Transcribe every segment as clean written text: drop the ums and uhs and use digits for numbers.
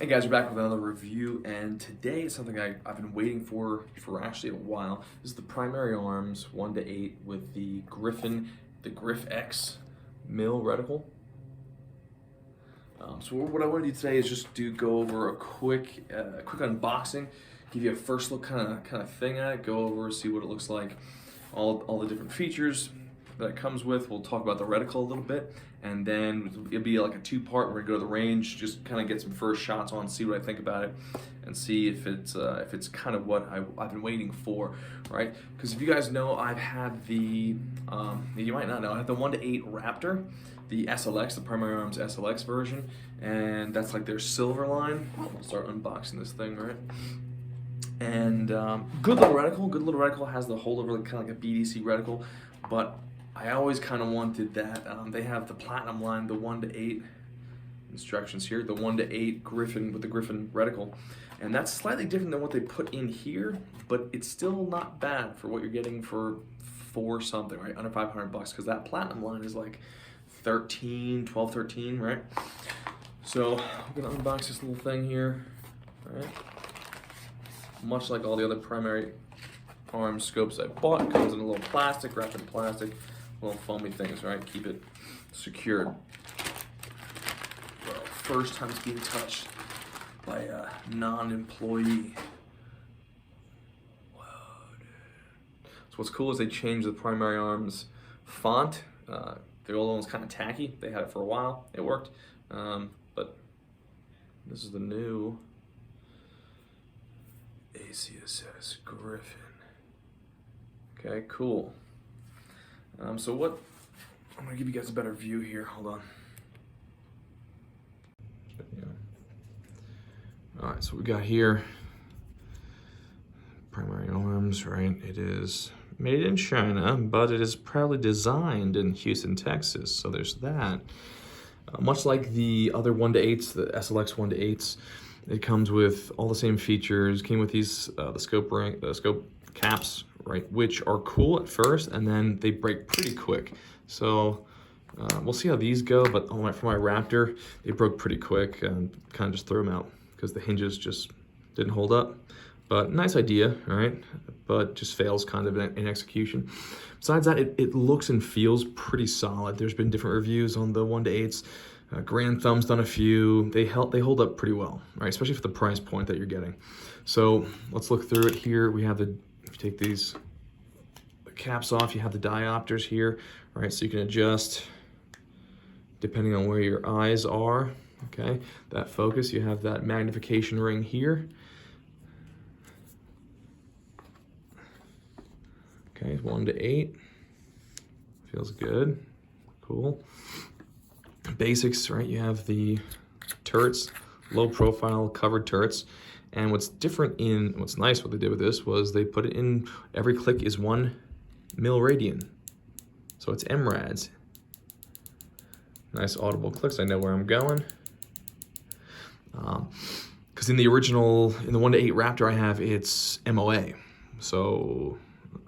Hey guys, we're back with another review, and today is something I've been waiting for actually a while. This is the primary arms 1-8 with the Griffin X Mil reticle. So what I want to do today is just go over a quick unboxing, give you a first look kind of thing at it, go over, see what it looks like, all the different features that it comes with. We'll talk about the reticle a little bit, and then it'll be like a two-part. We're gonna go to the range, just kind of get some first shots on, see what I think about it, and see if it's kind of what I've been waiting for, right? Because if you guys know, I've had the you might not know, I have the 1-8 Raptor, the SLX, the primary arms SLX version, and that's like their silver line. I'll start unboxing this thing, right? And good little reticle, has the holdover, kind of like a BDC reticle, but I always kind of wanted that. They have the platinum line, the 1-8 instructions here, the 1-8 Griffin with the Griffin reticle, and that's slightly different than what they put in here, but it's still not bad for what you're getting for something, right? Under $500, because that platinum line is like 12, 13, right? So I'm gonna unbox this little thing here, all right? Much like all the other primary arm scopes I bought, it comes in a little plastic, wrapped in plastic, little foamy things, right? Keep it secured. Well, first time it's being touched by a non-employee. Whoa, dude. So what's cool is they changed the primary arms font. The old one was kind of tacky. They had it for a while. It worked. But this is the new ACSS Griffin. Okay, cool. So what, I'm gonna give you guys a better view here, hold on. Yeah. All right, so we got here, primary arms, right? It is made in China, but it is proudly designed in Houston, Texas. So there's that. Much like the other 1-8s, the SLX 1-8s, it comes with all the same features. Came with these the scope caps, right, which are cool at first, and then they break pretty quick. So we'll see how these go. But for my Raptor, they broke pretty quick, and kind of just threw them out because the hinges just didn't hold up. But nice idea, right? But just fails kind of in execution. Besides that, it looks and feels pretty solid. There's been different reviews on the 1-8s. Grand Thumb's done a few. They hold up pretty well, right? Especially for the price point that you're getting. So let's look through it here. We have if you take these caps off, you have the diopters here, right? So you can adjust depending on where your eyes are, okay? That focus, you have that magnification ring here. Okay, 1-8, feels good, cool. Basics, right? You have the turrets, low profile covered turrets. And what's nice what they did with this was they put it in, every click is 1 mil radian. So it's MRADs. Nice audible clicks, I know where I'm going. Because in the 1-8 Raptor I have, it's MOA. So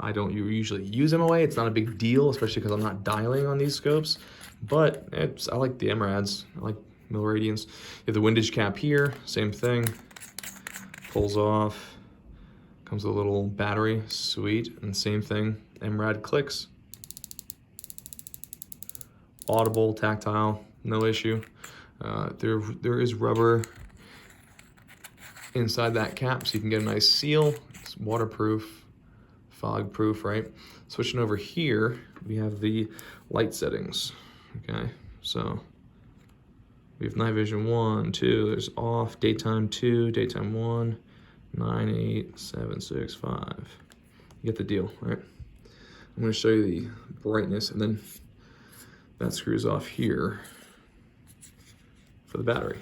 I don't usually use MOA. It's not a big deal, especially because I'm not dialing on these scopes. But I like the MRADs. I like mil radians. You have the windage cap here, same thing. Pulls off. Comes with a little battery, sweet, and same thing. MRAD clicks. Audible, tactile, no issue. There is rubber inside that cap, so you can get a nice seal. It's waterproof, fog proof, right? Switching over here, we have the light settings, okay? So we have night vision 1, 2, there's off, daytime 2, daytime 1, 9, 8, 7, 6, 5. You get the deal, right? I'm gonna show you the brightness, and then that screws off here for the battery.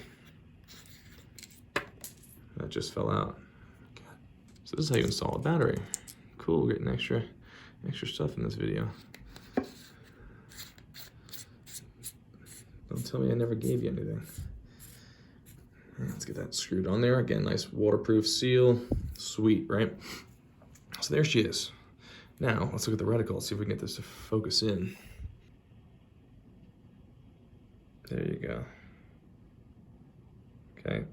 That just fell out. So this is how you install a battery. Cool, getting extra stuff in this video. Don't tell me I never gave you anything. Let's get that screwed on there. Again, nice waterproof seal. Sweet, right? So there she is. Now, let's look at the reticle. Let's see if we can get this to focus in. There you go. Okay.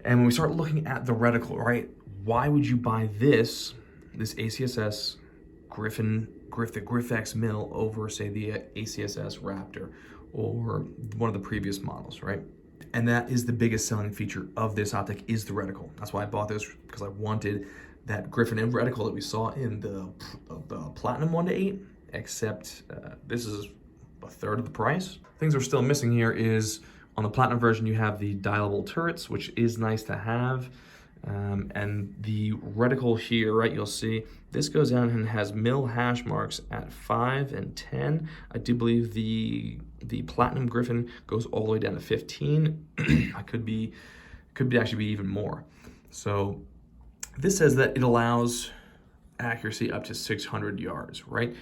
And when we start looking at the reticle, right, why would you buy this ACSS Griffin X Mil over, say, the ACSS Raptor or one of the previous models, right? And that is the biggest selling feature of this optic, is the reticle. That's why I bought this, because I wanted that Griffin reticle that we saw in the Platinum 1:8, except this is a third of the price. Things we're still missing here is, on the Platinum version, you have the dialable turrets, which is nice to have. And the reticle here, right, you'll see this goes down and has mil hash marks at 5 and 10. I do believe the Platinum Griffin goes all the way down to 15. I could actually be even more. So this says that it allows accuracy up to 600 yards, right?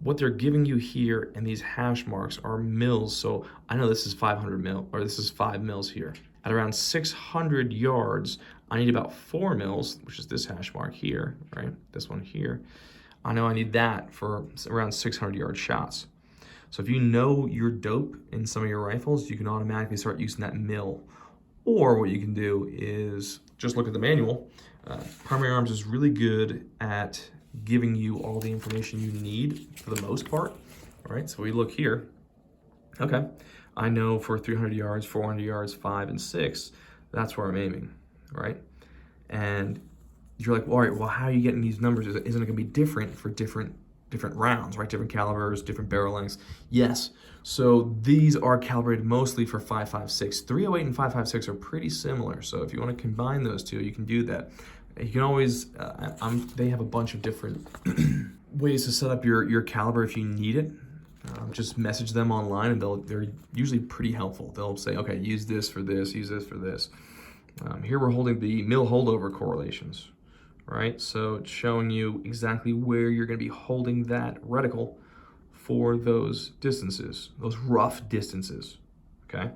What they're giving you here in these hash marks are mils. So I know this is 500 mil, or this is 5 mils here. At around 600 yards, I need about 4 mils, which is this hash mark here, right? This one here. I know I need that for around 600 yard shots. So if you know you're dope in some of your rifles, you can automatically start using that mil. Or what you can do is just look at the manual. Primary Arms is really good at giving you all the information you need for the most part. All right, so we look here. Okay, I know for 300 yards, 400 yards, 5 and 6, that's where I'm aiming, right? And you're like, well, all right, well, how are you getting these numbers? Isn't it gonna be different for different rounds, right? Different calibers, different barrel lengths. Yes, so these are calibrated mostly for 5.56. 308 and 5.56 are pretty similar. So if you want to combine those two, you can do that. You can always, they have a bunch of different ways to set up your caliber if you need it. Just message them online and they're usually pretty helpful. They'll say, okay, use this for this, use this for this. Here we're holding the mil holdover correlations, right? So it's showing you exactly where you're gonna be holding that reticle for those distances, those rough distances, okay?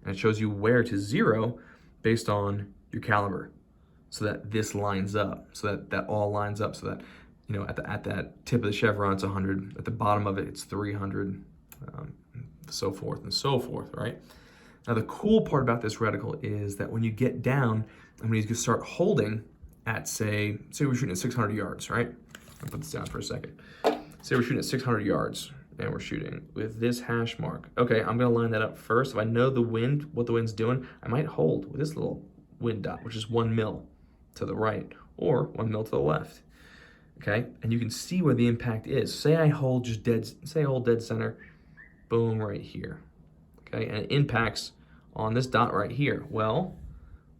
And it shows you where to zero based on your caliber, so that this lines up, so that all lines up, so that, you know, at that tip of the chevron, it's 100, at the bottom of it, it's 300, so forth and so forth, right? Now, the cool part about this reticle is that when you get down, and when you start holding at, say we're shooting at 600 yards, right? I'll put this down for a second. Say we're shooting at 600 yards, and we're shooting with this hash mark. Okay, I'm gonna line that up first. If I know the wind, what the wind's doing, I might hold with this little wind dot, which is 1 mil to the right, or 1 mil to the left, okay? And you can see where the impact is. Say I hold dead center, boom, right here, okay? And it impacts on this dot right here. Well,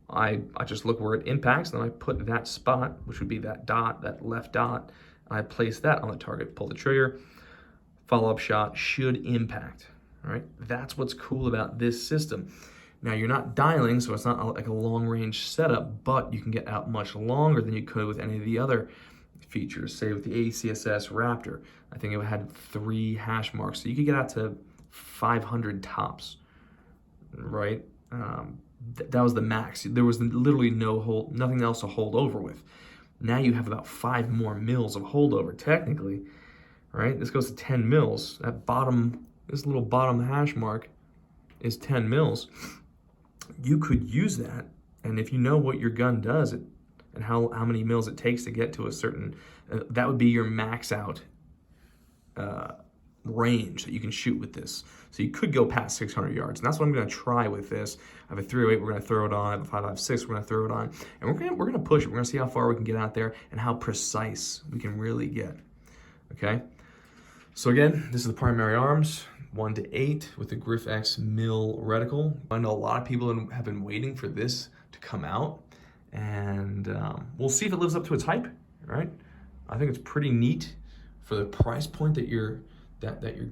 I just look where it impacts, and then I put that spot, which would be that dot, that left dot, and I place that on the target, pull the trigger, follow-up shot should impact, all right? That's what's cool about this system. Now, you're not dialing, so it's not like a long-range setup, but you can get out much longer than you could with any of the other features. Say with the ACSS Raptor, I think it had 3 hash marks, so you could get out to 500 tops, right? That was the max. There was literally nothing else to hold over with. Now you have about 5 more mils of holdover, technically, right? This goes to 10 mils. This little bottom hash mark is 10 mils. You could use that, and if you know what your gun does and how many mils it takes to get to a certain, that would be your max out range that you can shoot with this. So you could go past 600 yards, and that's what I'm going to try with this. I have a 308, we're going to throw it on. I have a 5.56, we're going to throw it on, and we're going to push it. We're going to see how far we can get out there and how precise we can really get. Okay. So again, this is the primary arms, 1:8 with the Griffin X Mil reticle. I know a lot of people have been waiting for this to come out, and we'll see if it lives up to its hype. Right? I think it's pretty neat for the price point that you're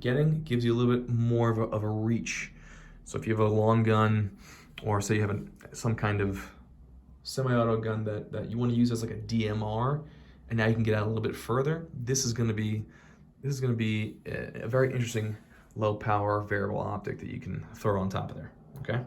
getting. It gives you a little bit more of a reach. So if you have a long gun, or say you have some kind of semi-auto gun that you want to use as like a DMR, and now you can get out a little bit further, this is going to be a very interesting low power variable optic that you can throw on top of there. Okay.